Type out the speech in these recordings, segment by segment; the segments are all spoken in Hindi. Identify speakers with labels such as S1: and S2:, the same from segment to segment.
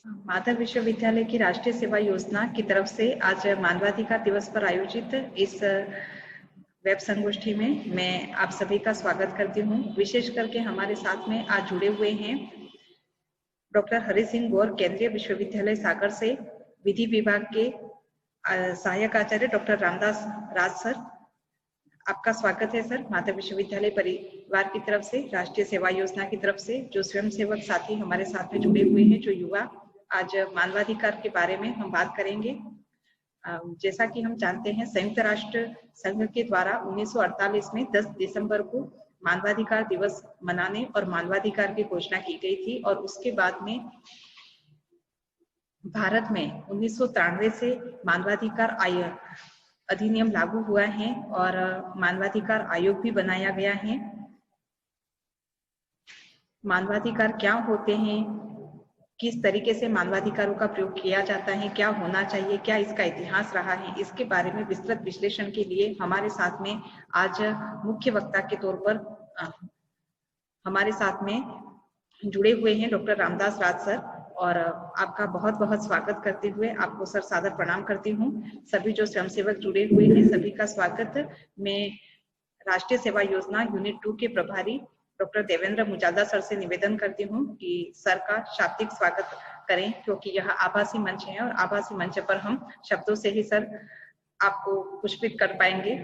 S1: माधव विश्वविद्यालय की राष्ट्रीय सेवा योजना की तरफ से आज मानवाधिकार दिवस पर आयोजित इस वेब संगोष्ठी में मैं आप सभी का स्वागत करती हूँ। विशेष करके हमारे साथ में आज जुड़े हुए हैं डॉक्टर हरि सिंह गौर, केंद्रीय विश्वविद्यालय सागर से विधि विभाग के सहायक आचार्य डॉक्टर रामदास राज सर। आपका स्वागत है सर। माधव विश्वविद्यालय परिवार की तरफ से, राष्ट्रीय सेवा योजना की तरफ से जो स्वयंसेवक साथी हमारे साथ में जुड़े हुए हैं, जो युवा, आज मानवाधिकार के बारे में हम बात करेंगे। जैसा कि हम जानते हैं, संयुक्त राष्ट्र संघ के द्वारा 1948 में 10 दिसंबर को मानवाधिकार दिवस मनाने और मानवाधिकार की घोषणा की गई थी और उसके बाद में भारत में 1993 से मानवाधिकार अधिनियम लागू हुआ है और मानवाधिकार आयोग भी बनाया गया है। मानवाधिकार क्या होते हैं, किस तरीके से मानवाधिकारों का प्रयोग किया जाता है, क्या होना चाहिए, क्या इसका इतिहास रहा है, इसके बारे में विस्तृत विश्लेषण के लिए हमारे साथ में आज मुख्य वक्ता के तौर पर हमारे साथ में जुड़े हुए हैं डॉक्टर रामदास राज सर। और आपका बहुत बहुत स्वागत करते हुए आपको सर सादर प्रणाम करती हूँ। सभी जो स्वयंसेवक जुड़े हुए हैं सभी का स्वागत। मैं राष्ट्रीय सेवा योजना यूनिट 2 के प्रभारी डॉक्टर देवेंद्र मुजादा सर से निवेदन करती हूँ कि सर का शाब्दिक स्वागत करें, क्योंकि यह आभासी मंच है और आभासी मंच पर हम शब्दों से ही सर आपको पुष्पित कर पाएंगे।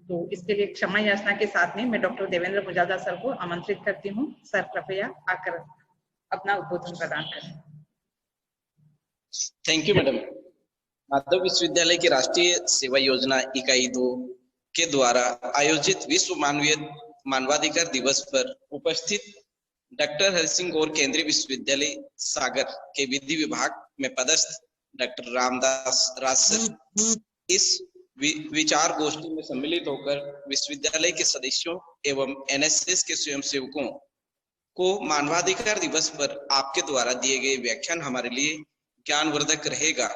S1: तो इसके लिए क्षमा याचना के साथ में मैं डॉक्टर देवेंद्र मुजादा सर को आमंत्रित करती हूँ। सर कृपया आकर अपना उद्बोधन प्रदान करें।
S2: Thank you madam. माधव विश्वविद्यालय की राष्ट्रीय सेवा योजना इकाई 2 के द्वारा आयोजित विश्व मानवाधिकार दिवस पर उपस्थित डॉक्टर हरि सिंह गौर, केंद्रीय विश्वविद्यालय सागर के विधि विभाग में पदस्थ डॉक्टर रामदास राज सर इस विचार गोष्ठी में सम्मिलित होकर विश्वविद्यालय के सदस्यों एवं एनएसएस के स्वयंसेवकों को मानवाधिकार दिवस पर आपके द्वारा दिए गए व्याख्यान हमारे लिए ज्ञानवर्धक रहेगा।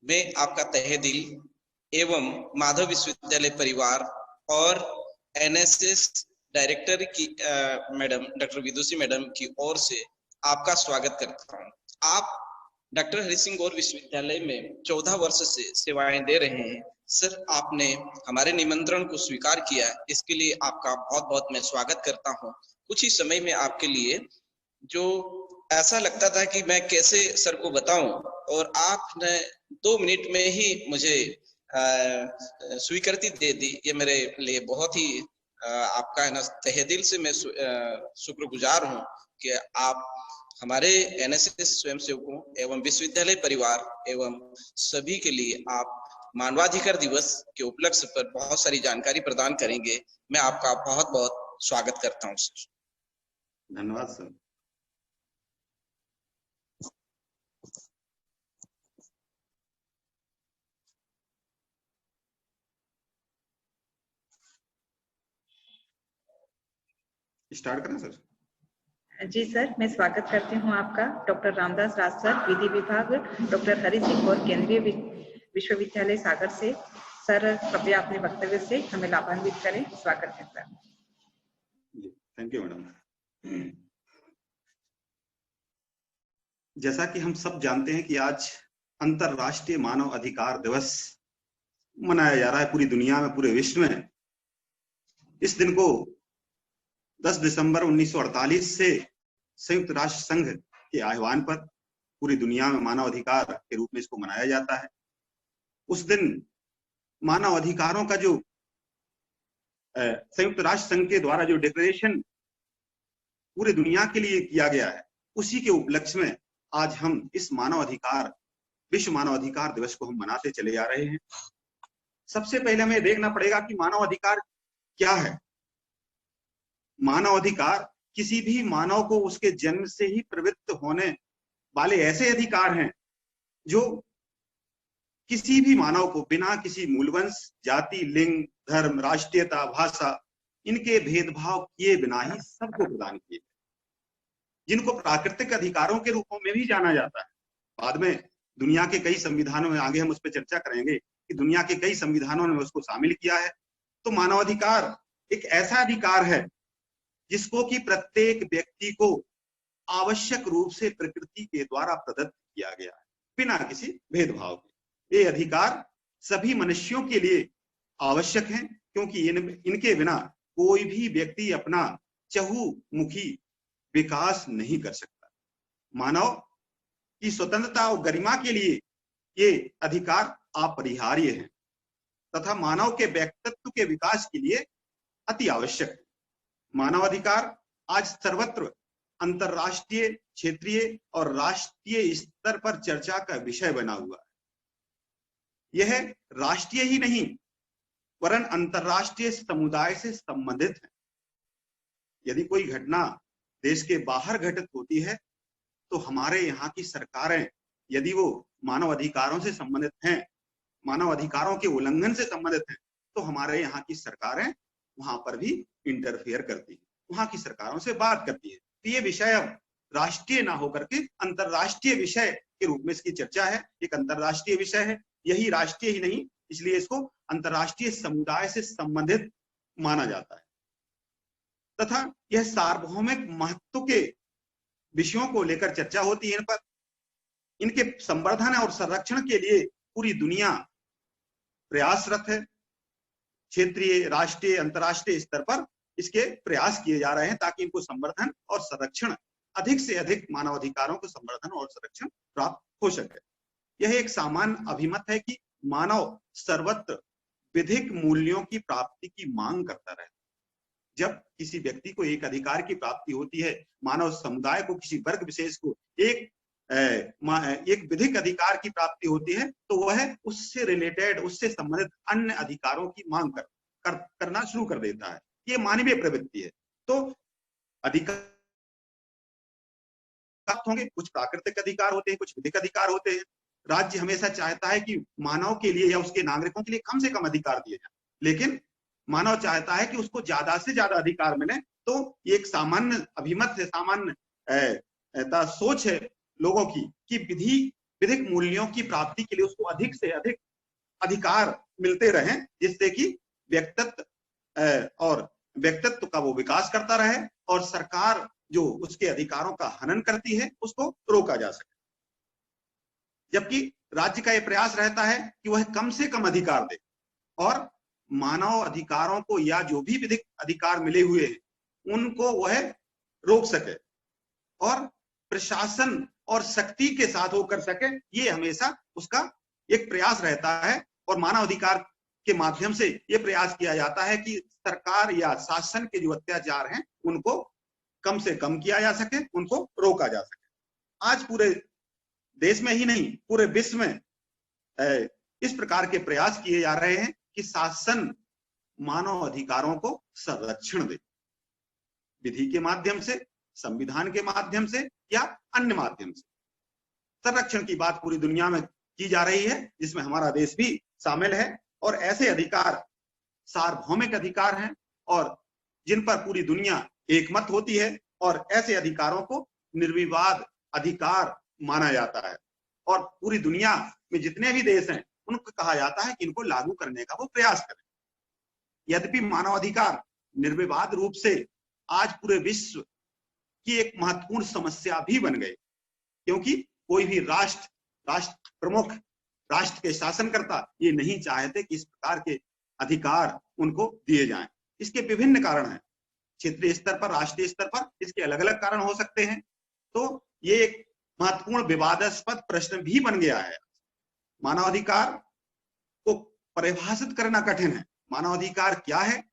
S2: मैं आपका तहे दिल एवं माधव विश्वविद्यालय परिवार और एनएसएस डायरेक्टर की मैडम डॉक्टर विदुषी मैडम की ओर से आपका स्वागत करता हूं। आप डॉक्टर हरि सिंह गौर विश्वविद्यालय में 14 वर्ष से सेवाएं दे रहे हैं। सर, आपने हमारे निमंत्रण को स्वीकार किया, इसके लिए आपका बहुत बहुत मैं स्वागत करता हूं। कुछ ही समय में आपके लिए जो ऐसा लगता था कि मैं कैसे सर को बताऊं, और आपने 2 मिनट में ही मुझे स्वीकृति दे दी। ये मेरे लिए बहुत ही आपका है ना तहे दिल से मैं शुक्रगुजार हूं कि आप हमारे एनएसएस स्वयंसेवकों एवं विश्वविद्यालय परिवार एवं सभी के लिए आप मानवाधिकार दिवस के उपलक्ष्य पर बहुत सारी जानकारी प्रदान करेंगे। मैं आपका बहुत बहुत स्वागत करता हूं सर।
S3: धन्यवाद सर। स्टार्ट करें सर?
S1: जी सर, मैं स्वागत करती हूँ आपका। डॉक्टर रामदास राज सर, विधि विभाग, डॉक्टर हरि सिंह और केंद्रीय विश्वविद्यालय सागर से। सर कृपया अपने वक्तव्य से हमें लाभान्वित करें। स्वागत है सर।
S3: Thank you madam. जैसा कि हम सब जानते हैं कि आज अंतरराष्ट्रीय मानव अधिकार दिवस मनाया जा रहा है पूरी दुनिया में, पूरे विश्व में। इस दिन को 10 दिसंबर 1948 से संयुक्त राष्ट्र संघ के आह्वान पर पूरी दुनिया में मानव अधिकार के रूप में इसको मनाया जाता है। उस दिन मानव अधिकारों का जो संयुक्त राष्ट्र संघ के द्वारा जो डिक्लेरेशन पूरी दुनिया के लिए किया गया है, उसी के उपलक्ष्य में आज हम इस विश्व मानव अधिकार दिवस को हम मनाते चले जा रहे हैं। सबसे पहले हमें देखना पड़ेगा कि मानव अधिकार क्या है। मानव अधिकार किसी भी मानव को उसके जन्म से ही प्रवृत्त होने वाले ऐसे अधिकार हैं जो किसी भी मानव को बिना किसी मूलवंश, जाति, लिंग, धर्म, राष्ट्रीयता, भाषा, इनके भेदभाव किए बिना ही सबको प्रदान किए, जिनको प्राकृतिक अधिकारों के रूपों में भी जाना जाता है। बाद में दुनिया के कई संविधानों में, आगे हम उस पर चर्चा करेंगे कि दुनिया के कई संविधानों ने उसको शामिल किया है। तो मानवाधिकार एक ऐसा अधिकार है जिसको कि प्रत्येक व्यक्ति को आवश्यक रूप से प्रकृति के द्वारा प्रदत्त किया गया है, बिना किसी भेदभाव के। ये अधिकार सभी मनुष्यों के लिए आवश्यक हैं, क्योंकि इनके बिना कोई भी व्यक्ति अपना चहुमुखी विकास नहीं कर सकता। मानव की स्वतंत्रता और गरिमा के लिए ये अधिकार अपरिहार्य है तथा मानव के व्यक्तित्व के विकास के लिए अति आवश्यक है। मानवाधिकार आज सर्वत्र अंतरराष्ट्रीय, क्षेत्रीय और राष्ट्रीय स्तर पर चर्चा का विषय बना हुआ है। यह राष्ट्रीय ही नहीं वरन अंतरराष्ट्रीय समुदाय से संबंधित है। यदि कोई घटना देश के बाहर घटित होती है तो हमारे यहाँ की सरकारें, यदि वो मानव अधिकारों से संबंधित हैं, मानव अधिकारों के उल्लंघन से संबंधित हैं, तो हमारे यहाँ की सरकारें वहां पर भी इंटरफेयर करती है, वहां की सरकारों से बात करती है। तो ये विषय अब राष्ट्रीय ना होकर के अंतरराष्ट्रीय विषय के रूप में इसकी चर्चा है। एक अंतरराष्ट्रीय विषय है, यही राष्ट्रीय ही नहीं, इसलिए इसको अंतरराष्ट्रीय समुदाय से संबंधित माना जाता है तथा यह सार्वभौमिक महत्व के विषयों को लेकर चर्चा होती है। इन पर, इनके संवर्धन और संरक्षण के लिए पूरी दुनिया प्रयासरत है। क्षेत्रीय, राष्ट्रीय, अंतरराष्ट्रीय स्तर पर इसके प्रयास किए जा रहे हैं ताकि इनको संवर्धन और संरक्षण, अधिक से अधिक मानव अधिकारों को संवर्धन और संरक्षण प्राप्त हो सके। यह एक सामान्य अभिमत है कि मानव सर्वत्र विधिक मूल्यों की प्राप्ति की मांग करता रहे। जब किसी व्यक्ति को एक अधिकार की प्राप्ति होती है, मानव समुदाय को, किसी वर्ग विशेष को एक विधिक अधिकार की प्राप्ति होती है, तो वह उससे रिलेटेड, उससे संबंधित अन्य अधिकारों की मांग करना शुरू कर देता है। ये मानवीय प्रवृत्ति है। तो अधिकार होंगे, कुछ प्राकृतिक अधिकार होते हैं, कुछ विधिक अधिकार होते हैं। राज्य हमेशा चाहता है कि मानव के लिए या उसके नागरिकों के लिए कम से कम अधिकार दिए जाए, लेकिन मानव चाहता है कि उसको ज्यादा से ज्यादा अधिकार मिले। तो ये एक सामान्य अभिमत है, सामान्य सोच है लोगों की कि विधिक मूल्यों की प्राप्ति के लिए उसको अधिक से अधिक अधिकार मिलते रहें, जिससे कि व्यक्तित्व का वो विकास करता रहे और सरकार जो उसके अधिकारों का हनन करती है उसको रोका जा सके। जबकि राज्य का यह प्रयास रहता है कि वह कम से कम अधिकार दे और मानव अधिकारों को या जो भी विधिक अधिकार मिले हुए हैं उनको वह रोक सके और प्रशासन और सख्ती के साथ वो कर सके। ये हमेशा उसका एक प्रयास रहता है और मानव अधिकार के माध्यम से ये प्रयास किया जाता है कि सरकार या शासन के जो अत्याचार हैं उनको कम से कम किया जा सके, उनको रोका जा सके। आज पूरे देश में ही नहीं, पूरे विश्व में इस प्रकार के प्रयास किए जा रहे हैं कि शासन मानव अधिकारों को संरक्षण दे, विधि के माध्यम से, संविधान के माध्यम से या अन्य माध्यम से। संरक्षण की बात पूरी दुनिया में की जा रही है, जिसमें हमारा देश भी शामिल है। और ऐसे अधिकार सार्वभौमिक अधिकार हैं और जिन पर पूरी दुनिया एकमत होती है और ऐसे अधिकारों को निर्विवाद अधिकार माना जाता है और पूरी दुनिया में जितने भी देश हैं उनको कहा जाता है कि इनको लागू करने का वो प्रयास करें। यद्यपि मानवाधिकार निर्विवाद रूप से आज पूरे विश्व की एक महत्वपूर्ण समस्या भी बन गए, क्योंकि कोई भी राष्ट्र प्रमुख, राष्ट्र के शासनकर्ता ये नहीं चाहते कि इस प्रकार के अधिकार उनको दिए जाएं। इसके विभिन्न कारण हैं, क्षेत्रीय स्तर पर, राष्ट्रीय स्तर पर इसके अलग अलग कारण हो सकते हैं। तो ये एक महत्वपूर्ण विवादास्पद प्रश्न भी बन गया है। मानवाधिकार को परिभाषित करना कठिन है। मानवाधिकार क्या है,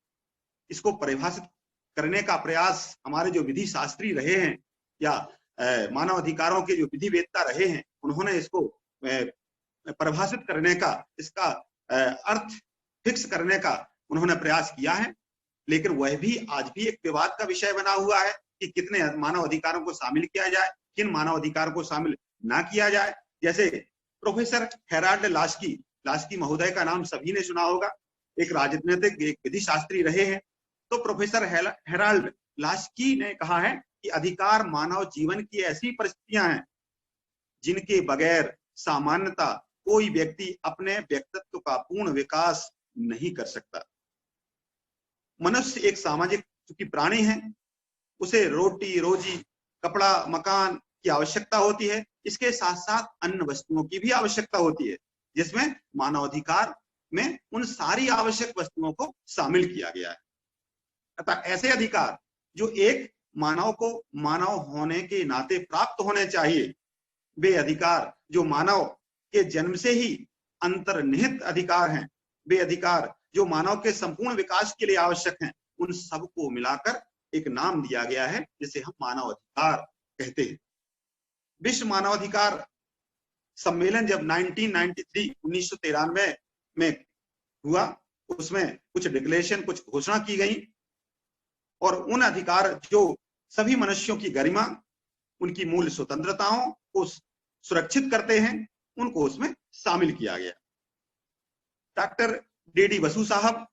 S3: इसको परिभाषित करने का प्रयास हमारे जो विधि शास्त्री रहे हैं या मानवाधिकारों के जो विधि वेत्ता रहे हैं उन्होंने इसको परिभाषित करने का, इसका अर्थ फिक्स करने का उन्होंने प्रयास किया है, लेकिन वह भी आज भी एक विवाद का विषय बना हुआ है कि कितने मानव अधिकारों को शामिल किया जाए, किन मानव अधिकारों को शामिल ना किया जाए। जैसे प्रोफेसर हेराल्ड लास्की महोदय का नाम सभी ने सुना होगा, एक राजनीतिक, एक विधि शास्त्री रहे हैं। तो प्रोफेसर हेराल्ड लास्की ने कहा है कि अधिकार मानव जीवन की ऐसी परिस्थितियां हैं जिनके बगैर सामान्यतः कोई व्यक्ति अपने व्यक्तित्व का पूर्ण विकास नहीं कर सकता। मनुष्य एक सामाजिक चूंकि प्राणी है, उसे रोटी रोजी कपड़ा, मकान की आवश्यकता होती है, इसके साथ साथ अन्य वस्तुओं की भी आवश्यकता होती है, जिसमें मानवाधिकार में उन सारी आवश्यक वस्तुओं को शामिल किया गया है। अतः ऐसे अधिकार जो एक मानव को मानव होने के नाते प्राप्त होने चाहिए, वे अधिकार जो मानव के जन्म से ही अंतर्निहित अधिकार हैं, वे अधिकार जो मानव के संपूर्ण विकास के लिए आवश्यक हैं, उन सबको मिलाकर एक नाम दिया गया है जिसे हम मानव अधिकार कहते हैं। विश्व मानवाधिकार सम्मेलन जब 1993 में हुआ, उसमें कुछ डिक्लेरेशन, कुछ घोषणा की गई और उन अधिकार जो सभी मनुष्यों की गरिमा, उनकी मूल स्वतंत्रताओं को सुरक्षित करते हैं, उनको उसमें शामिल किया गया। डॉक्टर डी बसु साहब,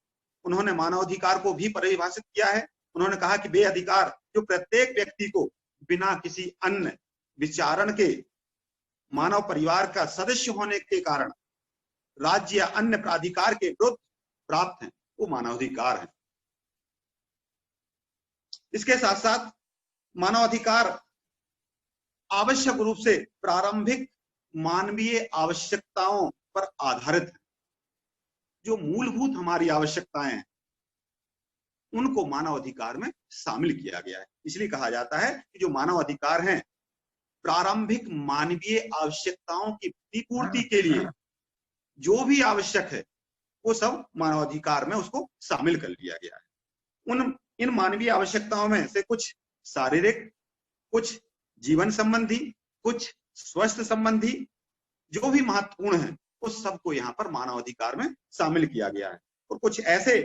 S3: उन्होंने मानवाधिकार को भी परिभाषित किया है। उन्होंने कहा कि वे अधिकार जो प्रत्येक व्यक्ति को बिना किसी अन्य विचारण के मानव परिवार का सदस्य होने के कारण राज्य या अन्य प्राधिकार के विरुद्ध प्राप्त हैं, वो मानवाधिकार हैं। इसके साथ साथ मानवाधिकार आवश्यक रूप से प्रारंभिक मानवीय आवश्यकताओं पर आधारित है। जो मूलभूत हमारी आवश्यकताएं हैं, उनको मानव अधिकार में शामिल किया गया है। इसलिए कहा जाता है कि जो मानव अधिकार हैं, प्रारंभिक मानवीय आवश्यकताओं की पूर्ति के लिए जो भी आवश्यक है, वो सब मानवाधिकार में उसको शामिल कर लिया गया है। इन मानवीय आवश्यकताओं में से कुछ शारीरिक, कुछ जीवन संबंधी, कुछ स्वास्थ्य संबंधी, जो भी महत्वपूर्ण है, उस सबको यहाँ पर मानवाधिकार में शामिल किया गया है। और कुछ ऐसे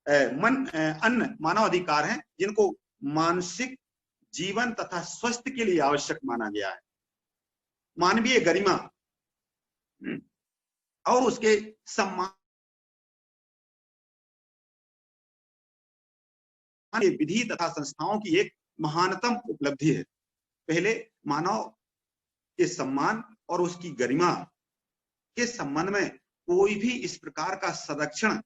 S3: अन्य मानवाधिकार हैं जिनको मानसिक जीवन तथा स्वास्थ्य के लिए आवश्यक माना गया है। मानवीय गरिमा और उसके सम्मान विधि तथा संस्थाओं की एक महानतम उपलब्धि है। पहले मानव के सम्मान और उसकी गरिमा के संबंध में कोई भी इस प्रकार का संरक्षण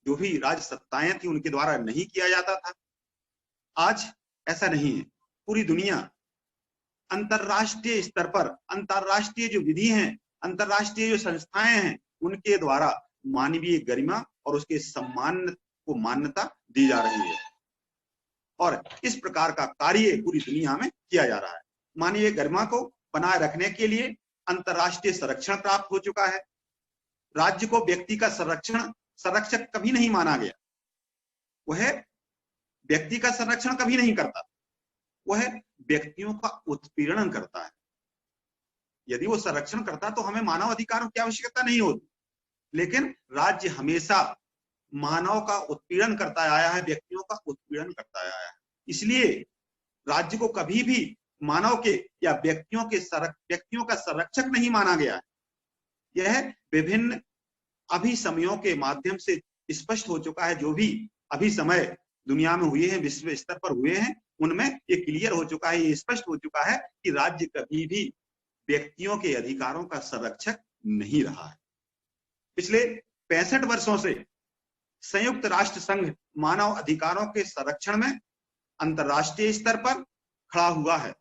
S3: जो भी राज्य सत्ताएं थी उनके द्वारा नहीं किया जाता था। आज ऐसा नहीं है। पूरी दुनिया अंतरराष्ट्रीय स्तर पर, अंतरराष्ट्रीय जो विधि हैं, अंतरराष्ट्रीय जो संस्थाएं हैं, उनके द्वारा मानवीय गरिमा और उसके सम्मान को मान्यता दी जा रही है और इस प्रकार का कार्य पूरी दुनिया में किया जा रहा है। मानवीय गरिमा को बनाए रखने के लिए अंतरराष्ट्रीय संरक्षण प्राप्त हो चुका है। राज्य को व्यक्ति का संरक्षक कभी नहीं माना गया। वह व्यक्ति का संरक्षण कभी नहीं करता, वह व्यक्तियों का उत्पीड़न करता है। यदि वो संरक्षण करता तो हमें मानव अधिकारों की आवश्यकता नहीं होती, लेकिन राज्य हमेशा मानव का उत्पीड़न करता आया है, व्यक्तियों का उत्पीड़न करता आया है। इसलिए राज्य को कभी भी मानव के या व्यक्तियों का संरक्षक नहीं माना गया है। यह विभिन्न अभिसमयों के माध्यम से स्पष्ट हो चुका है। जो भी अभिसमय दुनिया में हुए हैं, विश्व स्तर पर हुए हैं, उनमें ये क्लियर हो चुका है, ये स्पष्ट हो चुका है कि राज्य कभी भी व्यक्तियों के अधिकारों का संरक्षक नहीं रहा है। पिछले 65 वर्षों से संयुक्त राष्ट्र संघ मानव अधिकारों के संरक्षण में अंतरराष्ट्रीय स्तर पर खड़ा हुआ है।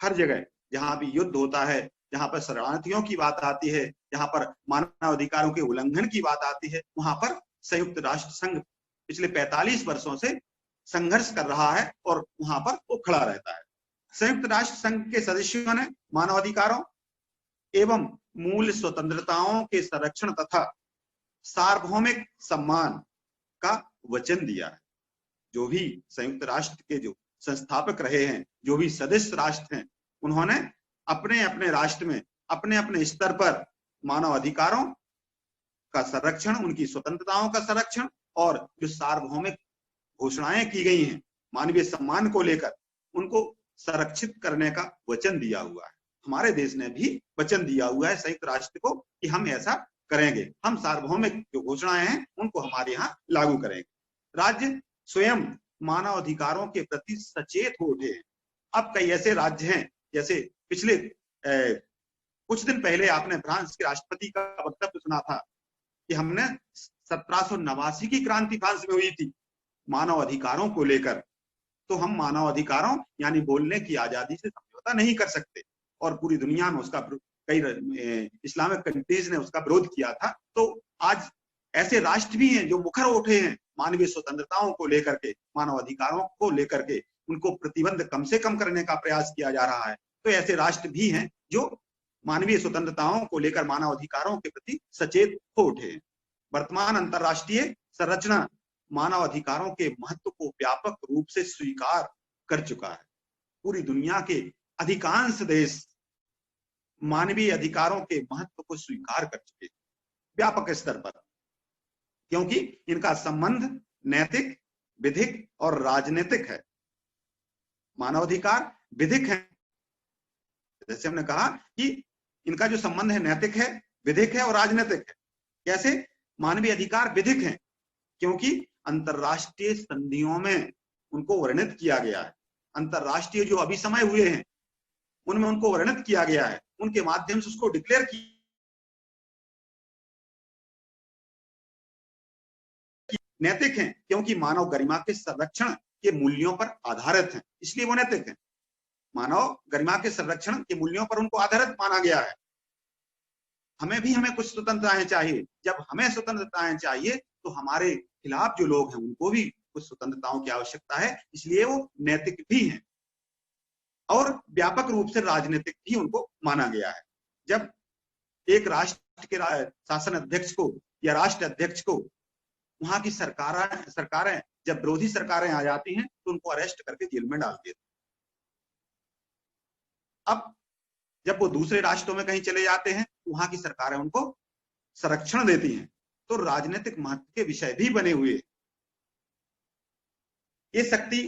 S3: हर जगह जहां भी युद्ध होता है, जहां पर शरणार्थियों की बात आती है, जहां पर मानव अधिकारों के उल्लंघन की बात आती है, वहां पर संयुक्त राष्ट्र संघ पिछले 45 वर्षों से संघर्ष कर रहा है और वहां पर वो खड़ा रहता है। संयुक्त राष्ट्र संघ के सदस्यों ने मानवाधिकारों एवं मूल स्वतंत्रताओं के संरक्षण तथा सार्वभौमिक सम्मान का वचन दिया है। जो भी संयुक्त राष्ट्र के जो संस्थापक रहे हैं, जो भी सदस्य राष्ट्र हैं, उन्होंने अपने अपने राष्ट्र में अपने अपने स्तर पर मानव अधिकारों का संरक्षण, उनकी स्वतंत्रताओं का संरक्षण और जो सार्वभौमिक घोषणाएं की गई हैं मानवीय सम्मान को लेकर, उनको संरक्षित करने का वचन दिया हुआ है। हमारे देश ने भी वचन दिया हुआ है संयुक्त राष्ट्र को कि हम ऐसा करेंगे, हम सार्वभौमिक जो घोषणाएं हैं उनको हमारे यहाँ लागू करेंगे। राज्य स्वयं मानव अधिकारों के प्रति सचेत हो उठे हैं। अब कई ऐसे राज्य हैं, जैसे पिछले कुछ दिन पहले आपने फ्रांस के राष्ट्रपति का वक्तव्य सुना था कि हमने 1789 की क्रांति फ्रांस में हुई थी मानव अधिकारों को लेकर, तो हम मानव अधिकारों यानी बोलने की आजादी से समझौता नहीं कर सकते। और पूरी दुनिया में उसका कई इस्लामिक कंट्रीज ने उसका विरोध किया था। तो आज ऐसे राष्ट्र भी हैं जो मुखर उठे हैं मानवीय स्वतंत्रताओं को लेकर के, मानव अधिकारों को लेकर के, उनको प्रतिबंध कम से कम करने का प्रयास किया जा रहा है। तो ऐसे राष्ट्र भी हैं जो मानवीय स्वतंत्रताओं को लेकर, मानव अधिकारों के प्रति सचेत हो उठे हैं। वर्तमान अंतरराष्ट्रीय संरचना मानव अधिकारों के महत्व को व्यापक रूप से स्वीकार कर चुका है। पूरी दुनिया के अधिकांश देश मानवीय अधिकारों के महत्व को स्वीकार कर चुके हैं व्यापक स्तर पर, क्योंकि इनका संबंध नैतिक, विधिक और राजनीतिक है। मानवाधिकार विधिक है, जैसे हमने कहा कि इनका जो संबंध है नैतिक है, विधिक है और राजनीतिक है। कैसे? मानवीय अधिकार विधिक है क्योंकि अंतरराष्ट्रीय संधियों में उनको वर्णित किया गया है। अंतरराष्ट्रीय जो अभिसमय हुए हैं उनमें उनको वर्णित किया गया है, उनके माध्यम से उसको डिक्लेयर किया। नैतिक हैं क्योंकि मानव गरिमा के संरक्षण के मूल्यों पर आधारित हैं, इसलिए वो नैतिक हैं। मानव गरिमा के संरक्षण के मूल्यों पर उनको आधारित माना गया है। हमें कुछ स्वतंत्रताएं चाहिए। जब हमें स्वतंत्रताएं चाहिए तो हमारे खिलाफ जो लोग हैं उनको भी कुछ स्वतंत्रताओं की आवश्यकता है, इसलिए वो नैतिक भी हैं। और व्यापक रूप से राजनीतिक भी उनको माना गया है। जब एक राष्ट्र के शासन अध्यक्ष को या राष्ट्र अध्यक्ष को वहां की सरकारें जब विरोधी सरकारें आ जाती हैं तो उनको अरेस्ट करके जेल में डाल देते। अब जब वो दूसरे राष्ट्रों में कहीं चले जाते हैं तो वहां की सरकारें उनको संरक्षण देती हैं। तो राजनीतिक महत्व के विषय भी बने हुए। ये शक्ति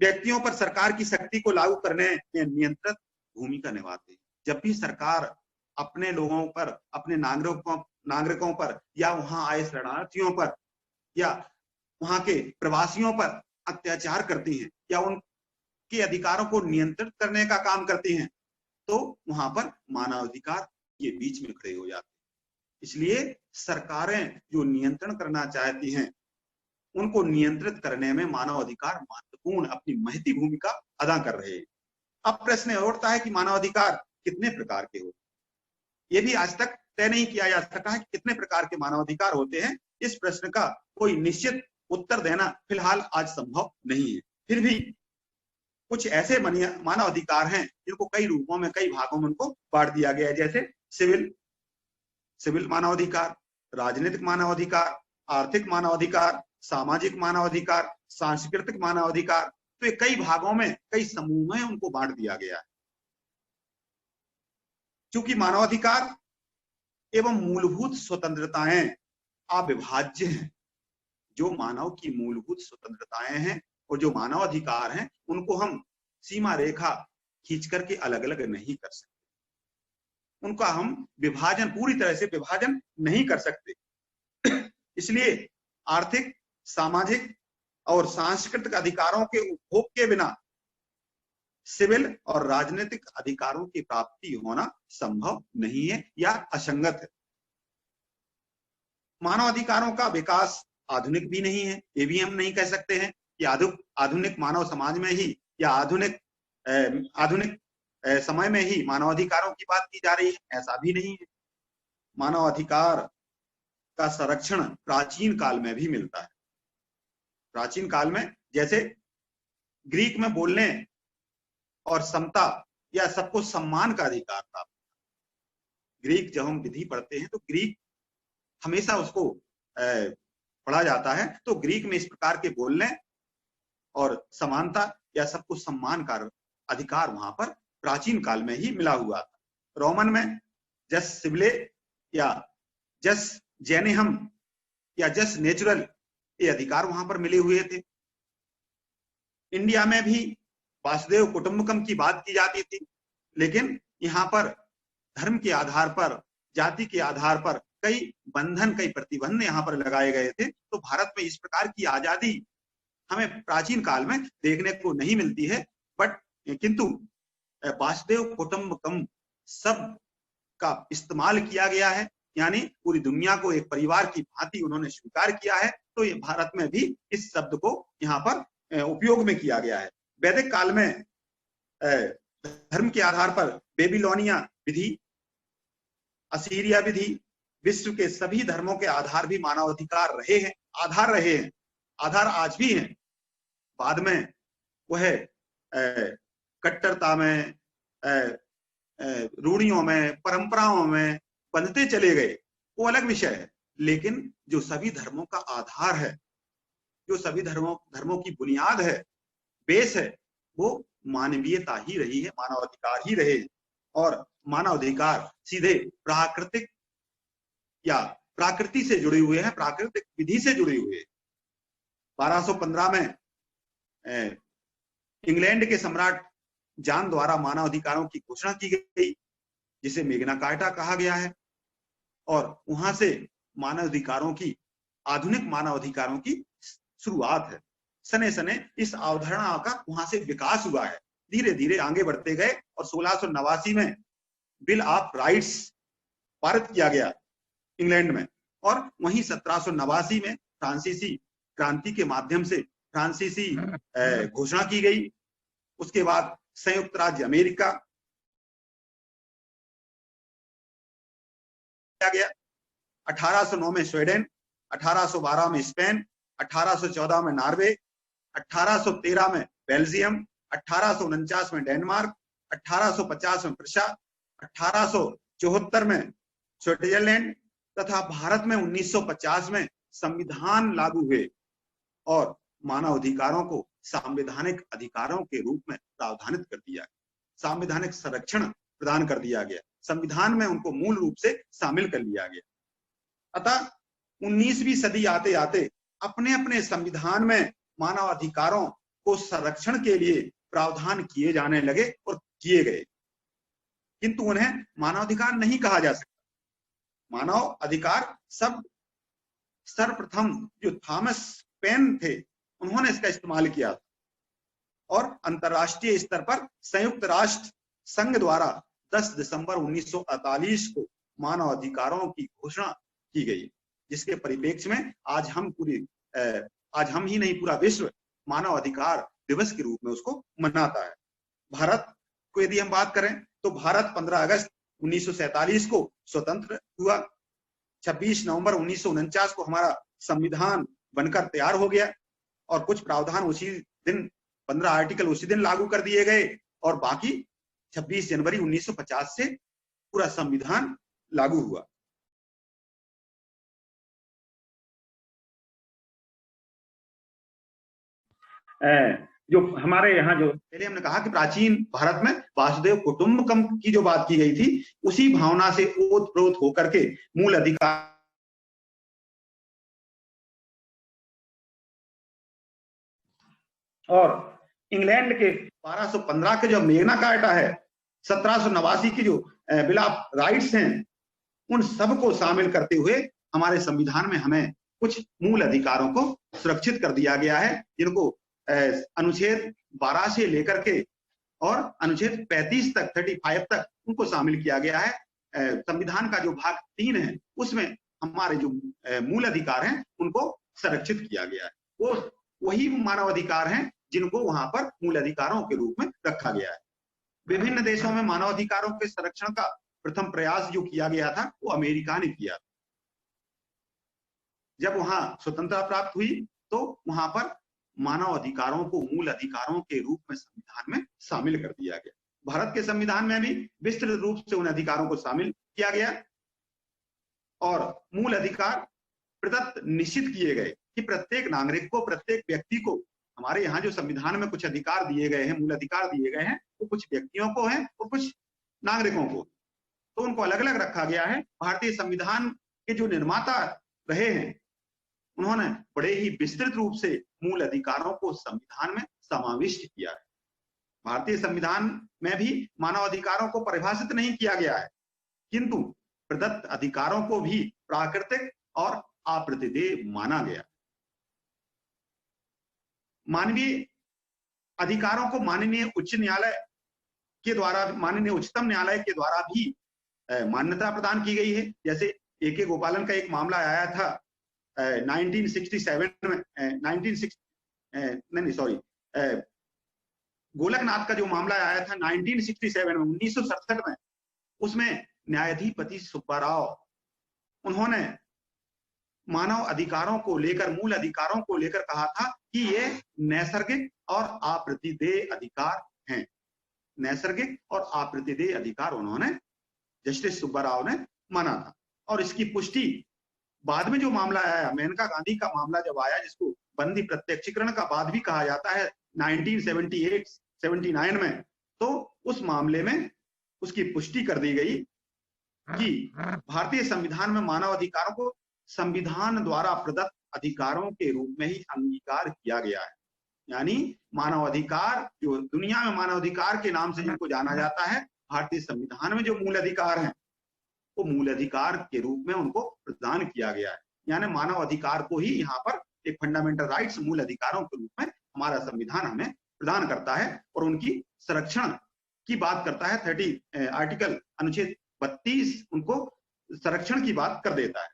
S3: व्यक्तियों पर सरकार की शक्ति को लागू करने में नियंत्रित भूमिका निभाती है। जब भी सरकार अपने लोगों पर, अपने नागरिकों पर या वहां आए शरणार्थियों पर या वहां के प्रवासियों पर अत्याचार करती हैं या उनके अधिकारों को नियंत्रित करने का काम करती हैं, तो वहां पर मानवाधिकार ये बीच में खड़े हो जाते हैं। इसलिए सरकारें जो नियंत्रण करना चाहती हैं उनको नियंत्रित करने में मानवाधिकार महत्वपूर्ण अपनी महती भूमिका अदा कर रहे हैं। अब प्रश्न उठता है कि मानवाधिकार कितने प्रकार के होते हैं। ये भी आज तक तय नहीं किया जा सका है कि कितने प्रकार के मानवाधिकार होते हैं। इस प्रश्न का कोई निश्चित उत्तर देना फिलहाल आज संभव नहीं है। फिर भी कुछ ऐसे मानवाधिकार हैं जिनको कई रूपों में, कई भागों में उनको बांट दिया गया है, जैसे सिविल मानवाधिकार, राजनीतिक मानवाधिकार, आर्थिक मानवाधिकार, सामाजिक मानवाधिकार, सांस्कृतिक मानवाधिकार। तो ये कई भागों में, कई समूह में उनको बांट दिया गया है। चूंकि मानवाधिकार एवं मूलभूत स्वतंत्रताएं अविभाज्य हैं, जो मानव की मूलभूत स्वतंत्रताएं हैं और जो मानव अधिकार हैं उनको हम सीमा रेखा खींच करके अलग अलग नहीं कर सकते। उनका हम पूरी तरह से विभाजन नहीं कर सकते। इसलिए आर्थिक, सामाजिक और सांस्कृतिक अधिकारों के उपभोग के बिना सिविल और राजनीतिक अधिकारों की प्राप्ति होना संभव नहीं है या असंगत है। मानव अधिकारों का विकास आधुनिक भी नहीं है, ये भी हम नहीं कह सकते हैं कि आधुनिक मानव समाज में ही या आधुनिक समय में ही मानवाधिकारों की बात की जा रही है, ऐसा भी नहीं है। मानवाधिकार का संरक्षण प्राचीन काल में भी मिलता है। प्राचीन काल में जैसे ग्रीक में बोलने और समता या सबको सम्मान का अधिकार था। ग्रीक जब हम विधि पढ़ते हैं तो ग्रीक हमेशा उसको पढ़ा जाता है, तो ग्रीक में इस प्रकार के बोलने और समानता या सबको सम्मान का अधिकार वहां पर प्राचीन काल में ही मिला हुआ था। रोमन में जस सिविले या जस जेनेहम या जस नेचुरल ये अधिकार वहां पर मिले हुए थे। इंडिया में भी वासुदेव कुटुंबकम की बात की जाती थी, लेकिन यहाँ पर धर्म के आधार पर, जाति के आधार पर कई बंधन, कई प्रतिबंध यहाँ पर लगाए गए थे। तो भारत में इस प्रकार की आजादी हमें प्राचीन काल में देखने को नहीं मिलती है। किंतु वासुदेव कुटुंबकम शब्द का इस्तेमाल किया गया है, यानी पूरी दुनिया को एक परिवार की भांति उन्होंने स्वीकार किया है। तो ये भारत में भी इस शब्द को यहाँ पर उपयोग में किया गया है। वैदिक काल में धर्म के आधार पर बेबीलोनिया विधि, असीरिया विधि, विश्व के सभी धर्मों के आधार भी मानवाधिकार रहे हैं, आधार रहे हैं, आधार आज भी हैं। बाद में वह कट्टरता में, रूढ़ियों में, परंपराओं में बंधते चले गए, वो अलग विषय है। लेकिन जो सभी धर्मों का आधार है, जो सभी धर्मों की बुनियाद है, बेस है, वो मानवीयता ही रही है, मानवाधिकार ही रहे। और मानवाधिकार सीधे प्राकृतिक या प्रकृति से जुड़े हुए हैं, प्राकृतिक विधि से जुड़े हुए हैं। 1215 में इंग्लैंड के सम्राट जॉन द्वारा मानवाधिकारों की घोषणा की गई, जिसे मैग्ना कार्टा कहा गया है। और वहां से मानवाधिकारों की, आधुनिक मानवाधिकारों की शुरुआत है। सने सने इस अवधारणा का वहां से विकास हुआ है, धीरे धीरे आगे बढ़ते गए। और 1689 में बिल ऑफ राइट्स पारित किया गया इंग्लैंड में। और वहीं 1789 में फ्रांसीसी क्रांति के माध्यम से फ्रांसीसी घोषणा की गई। उसके बाद संयुक्त राज्य अमेरिका किया गया। 1809 में स्वीडन, 1812 में स्पेन, 1814 में नॉर्वे, 1813 में बेल्जियम, 1849 में डेनमार्क, 1850 में प्रशा, 1874 में स्विट्जरलैंड तथा भारत में 1950 में संविधान लागू हुए और मानवाधिकारों को संवैधानिक अधिकारों के रूप में प्रावधानित कर दिया गया, संवैधानिक संरक्षण प्रदान कर दिया गया, संविधान में उनको मूल रूप से शामिल कर लिया गया। अतः 19वीं सदी आते आते अपने अपने संविधान में मानवाधिकारों को संरक्षण के लिए प्रावधान किए जाने लगे और किए गए, किंतु उन्हें मानवाधिकार नहीं कहा जा सकता। मानव अधिकार शब्द सर्वप्रथम जो थॉमस पेन थे, उन्होंने इसका इस्तेमाल किया था। और अंतरराष्ट्रीय स्तर पर संयुक्त राष्ट्र संघ द्वारा 10 दिसंबर 1948 को मानव अधिकारों की घोषणा की गई, जिसके परिप्रेक्ष्य में आज हम ही नहीं, पूरा विश्व मानव अधिकार दिवस के रूप में उसको मनाता है। भारत को यदि हम बात करें तो भारत 15 अगस्त 1947 को स्वतंत्र हुआ। 26 नवंबर 1949 को हमारा संविधान बनकर तैयार हो गया और कुछ प्रावधान उसी दिन, 15 आर्टिकल उसी दिन लागू कर दिए गए और बाकी 26 जनवरी 1950 से पूरा संविधान लागू हुआ। जो हमारे यहाँ जो पहले हमने कहा कि प्राचीन भारत में वासुदेव कुटुंबकम की जो बात की गई थी, उसी भावना से ओतप्रोत होकर के मूल अधिकार और इंग्लैंड के 1215 के जो मैग्ना कार्टा है, 1789 की जो बिल ऑफ राइट्स हैं, उन सबको शामिल करते हुए हमारे संविधान में हमें कुछ मूल अधिकारों को सुरक्षित कर दिया गया है, जिनको अनुच्छेद 12 से लेकर के और अनुच्छेद 35 तक, 35 तक उनको शामिल किया गया है। संविधान का जो भाग 3 है, उसमें हमारे जो मूल अधिकार हैं उनको संरक्षित किया गया है। वो वही मानव अधिकार हैं जिनको वहां पर मूल अधिकारों के रूप में रखा गया है। विभिन्न देशों में मानव अधिकारों के संरक्षण का प्रथम प्रयास जो किया गया था, वो अमेरिका ने किया। जब वहां स्वतंत्रता प्राप्त हुई तो वहां पर मानव अधिकारों को मूल अधिकारों के रूप में संविधान में शामिल कर दिया गया। भारत के संविधान में भी विस्तृत रूप से उन अधिकारों को शामिल किया गया और मूल अधिकार प्रदत्त निश्चित किए गए कि प्रत्येक नागरिक को, प्रत्येक व्यक्ति को, हमारे यहाँ जो संविधान में कुछ अधिकार दिए गए हैं, मूल अधिकार दिए गए हैं, वो कुछ व्यक्तियों को हैं और कुछ नागरिकों को, तो उनको अलग अलग रखा गया है। भारतीय संविधान के जो निर्माता रहे हैं, उन्होंने बड़े ही विस्तृत रूप से मूल अधिकारों को संविधान में समाविष्ट किया है। भारतीय संविधान में भी मानव अधिकारों को परिभाषित नहीं किया गया है, किंतु प्रदत्त अधिकारों को भी प्राकृतिक और अप्रतिदेय माना गया। मानवीय अधिकारों को माननीय उच्चतम न्यायालय के द्वारा भी मान्यता प्रदान की गई है। जैसे ए.के. गोपालन का एक मामला आया था 1967 में, नहीं सॉरी, गोलकनाथ का जो मामला आया था 1967 में, 1967 में, उसमें न्यायाधीश सुब्बा राव, उन्होंने मानव अधिकारों को लेकर, मूल अधिकारों को लेकर कहा था कि ये नैसर्गिक और अप्रतिदेय अधिकार हैं। नैसर्गिक और अप्रतिदेय अधिकार उन्होंने, जस्टिस सुब्बा राव ने माना था। और इसकी पुष्टि बाद में जो मामला आया, मेनका गांधी का मामला जब आया, जिसको बंदी प्रत्यक्षीकरण का बाद भी कहा जाता है 1978-79 में, तो उस मामले में उसकी पुष्टि कर दी गई कि भारतीय संविधान में मानव अधिकारों को संविधान द्वारा प्रदत्त अधिकारों के रूप में ही अंगीकार किया गया है। यानी मानव अधिकार, जो दुनिया में मानव अधिकार के नाम से जिनको जाना जाता है, भारतीय संविधान में जो मूल अधिकार हैं, वो मूल अधिकार के रूप में उनको प्रदान किया गया है। यानी मानव अधिकार को ही यहाँ पर एक फंडामेंटल राइट्स, मूल अधिकारों के रूप में हमारा संविधान हमें प्रदान करता है और उनकी संरक्षण की बात करता है। आर्टिकल अनुच्छेद 32 उनको संरक्षण की बात कर देता है।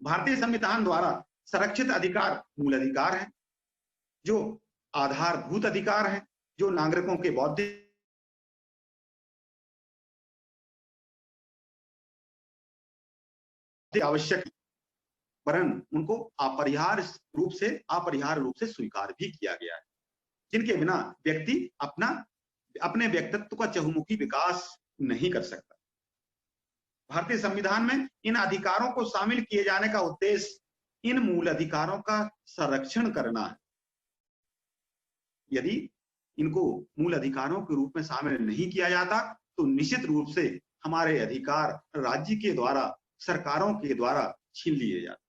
S3: भारतीय संविधान द्वारा संरक्षित अधिकार मूल अधिकार है, जो आधारभूत अधिकार है, जो नागरिकों के बौद्धिक आवश्यक, वरन उनको अपरिहार्य रूप से स्वीकार भी किया गया है, जिनके बिना व्यक्ति अपने व्यक्तित्व का चहुमुखी विकास नहीं कर सकता। भारतीय संविधान में इन अधिकारों को शामिल किए जाने का उद्देश्य इन मूल अधिकारों का संरक्षण करना है। यदि इनको मूल अधिकारों के रूप में शामिल नहीं किया जाता तो निश्चित रूप से हमारे अधिकार राज्य के द्वारा, सरकारों के द्वारा छीन लिए जाते।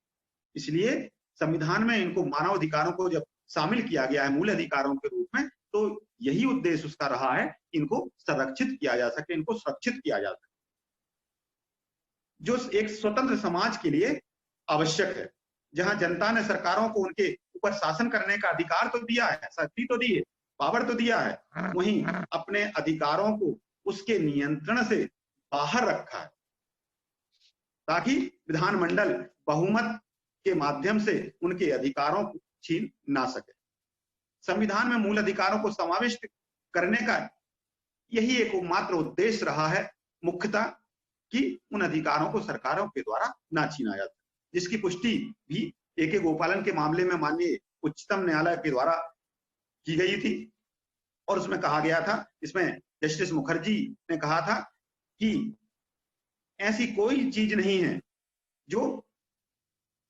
S3: इसलिए संविधान में इनको, मानव अधिकारों को जब शामिल किया गया है मूल अधिकारों के रूप में, तो यही उद्देश्य उसका रहा है, इनको संरक्षित किया जा सके, इनको सुरक्षित किया जा सके, जो एक स्वतंत्र समाज के लिए आवश्यक है, जहां जनता ने सरकारों को उनके ऊपर शासन करने का अधिकार तो दिया है, शक्ति तो दी है, पावर तो दिया है, वहीं अपने अधिकारों को उसके नियंत्रण से बाहर रखा है, ताकि विधानमंडल बहुमत के माध्यम से उनके अधिकारों को छीन ना सके। संविधान में मूल अधिकारों को समाविष्ट करने का यही एक मात्र उद्देश्य रहा है, मुख्यतः, कि उन अधिकारों को सरकारों के द्वारा ना छीना जाता, जिसकी पुष्टि भी ए.के. गोपालन के मामले में माननीय उच्चतम न्यायालय के द्वारा की गई थी। और उसमें कहा गया था, इसमें जस्टिस मुखर्जी ने कहा था कि ऐसी कोई चीज नहीं है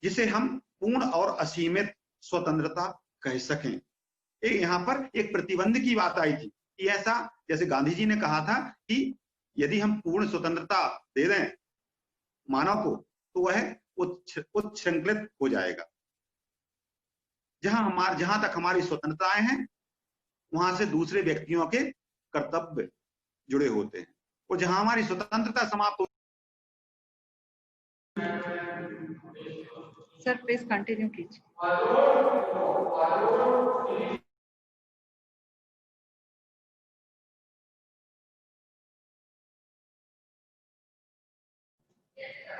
S3: जिसे हम पूर्ण और असीमित स्वतंत्रता कह सकें। यहाँ पर एक प्रतिबंध की बात आई थी कि ऐसा, जैसे गांधी जी ने कहा था कि यदि हम पूर्ण स्वतंत्रता दे दें मानव को तो वह उच्छृंखलित हो जाएगा। जहां तक हमारी स्वतंत्रताएं हैं, वहां से दूसरे व्यक्तियों के कर्तव्य जुड़े होते हैं, और जहां हमारी स्वतंत्रता समाप्त हो।
S1: सर प्लीज कंटिन्यू कीजिए।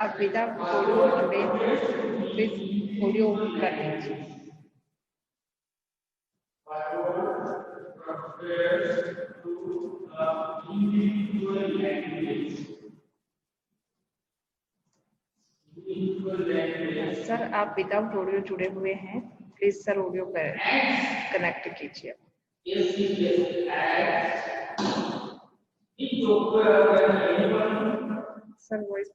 S1: अब विदाउट ऑडियो जुड़े हैं, प्लीज ऑडियो कर लीजिए। सर आप विदाउट ऑडियो जुड़े हुए हैं, प्लीज सर ऑडियो कनेक्ट कीजिए। Sir voice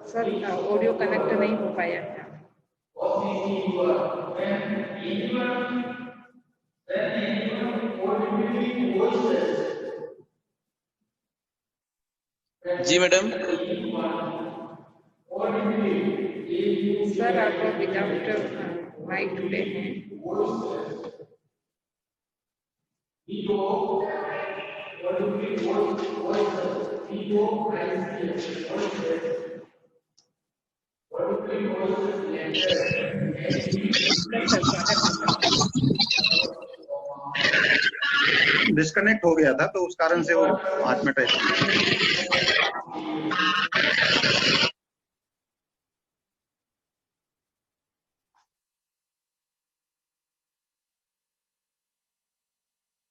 S1: sir audio connect नहीं हो पाया है।
S2: जी मैडम।
S1: सर आप विदाउट माइक जुड़े हैं। नमस्कार सर, स्वागत है सर।
S3: डिस्कनेक्ट हो गया था तो उस कारण से वो 5 मिनट ऐसे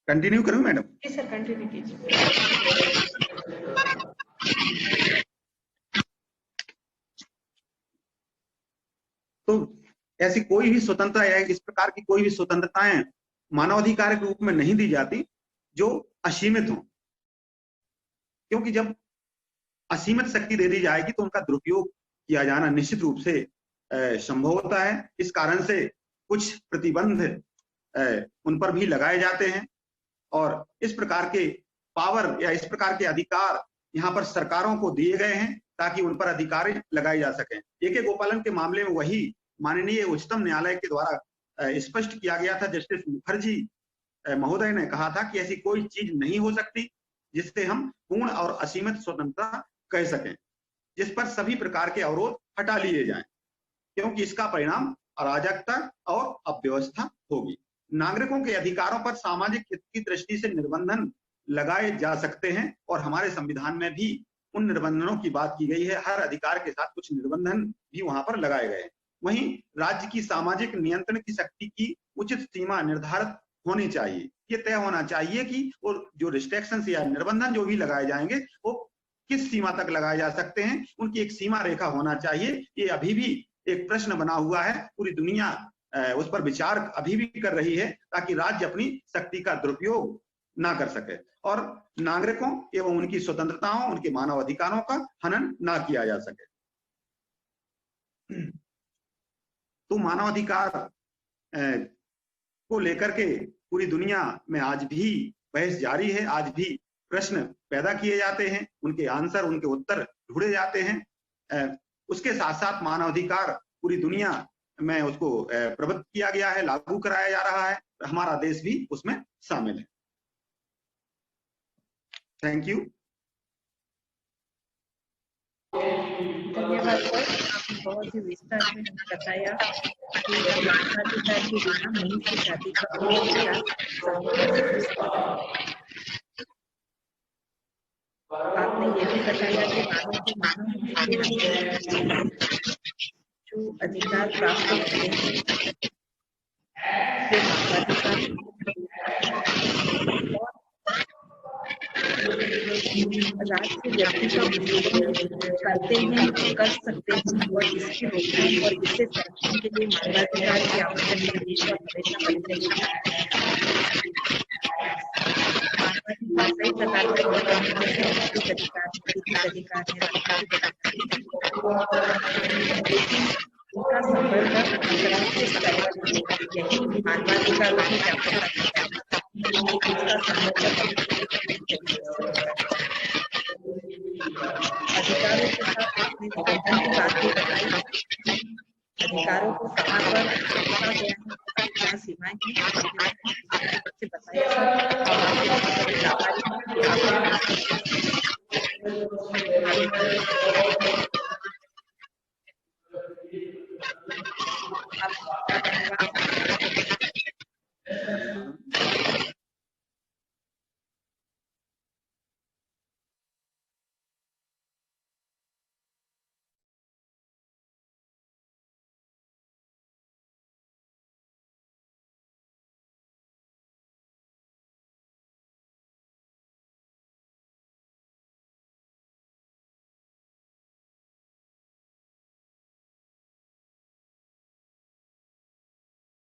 S3: कंटिन्यू करूं मैडम?
S1: जी सर, कंटिन्यू कीजिए।
S3: तो ऐसी कोई भी स्वतंत्रता या इस प्रकार की कोई भी स्वतंत्रताएं मानवाधिकार के रूप में नहीं दी जाती जो असीमित हो, क्योंकि जब असीमित शक्ति दे दी जाएगी तो उनका दुरुपयोग किया जाना निश्चित रूप से संभव होता है। इस कारण से कुछ प्रतिबंध उन पर भी लगाए जाते हैं और इस प्रकार के पावर या इस प्रकार के अधिकार यहाँ पर सरकारों को दिए गए हैं ताकि उन पर अधिकार लगाए जा सकें। AK गोपालन के मामले में वही माननीय उच्चतम न्यायालय के द्वारा स्पष्ट किया गया था। जस्टिस मुखर्जी महोदय ने कहा था कि ऐसी कोई चीज नहीं हो सकती जिससे हम पूर्ण और असीमित स्वतंत्रता कह सकें, जिस पर सभी प्रकार के अवरोध हटा लिए जाएं, क्योंकि इसका परिणाम अराजकता और अव्यवस्था होगी। नागरिकों के अधिकारों पर सामाजिक हित की दृष्टि से निर्बंधन लगाए जा सकते हैं और हमारे संविधान में भी उन निर्बंधनों की बात की गई है। हर अधिकार के साथ कुछ निर्बंधन भी वहां पर लगाए गए हैं। वहीं राज्य की सामाजिक नियंत्रण की शक्ति की उचित सीमा निर्धारित होनी चाहिए। ये तय होना चाहिए कि और जो रिस्ट्रिक्शंस या निर्बंधन जो भी लगाए जाएंगे वो किस सीमा तक लगाए जा सकते हैं, उनकी एक सीमा रेखा होना चाहिए। ये अभी भी एक प्रश्न बना हुआ है, पूरी दुनिया उस पर विचार अभी भी कर रही है ताकि राज्य अपनी शक्ति का दुरुपयोग ना कर सके और नागरिकों एवं उनकी स्वतंत्रताओं, उनके मानव अधिकारों का हनन ना किया जा सके। तो मानवाधिकार को लेकर के पूरी दुनिया में आज भी बहस जारी है। आज भी प्रश्न पैदा किए जाते हैं, उनके आंसर, उनके उत्तर ढूंढे जाते हैं। उसके साथ साथ मानवाधिकार पूरी दुनिया में उसको प्रबद्ध किया गया है, लागू कराया जा रहा है। हमारा देश भी उसमें शामिल है। Thank you.
S1: धन्यवाद सर, आपने बहुत ही विस्तार से हमें बताया कि मानवाधिकार के बिना मनुष्य जाति का कोई विकास संभव नहीं है। आपने ये भी बताया कि मानव जो अधिकार प्राप्त होते हैं राज्य व्यक्ति का करते हैं, कर सकते हैं और इसकी रोकथाम और इससे संरक्षण के लिए मानवाधिकार की आवश्यकता हमेशा बनी रही है। मानवाधिकार कई प्रकार के होते हैं, जैसे अधिकार, लेकिन उनका संबंध अंतर्राष्ट्रीय स्तर पर यही मानवाधिकारों की व्यापकता है। अधिकारों के साथ अपने निबंधन की बात की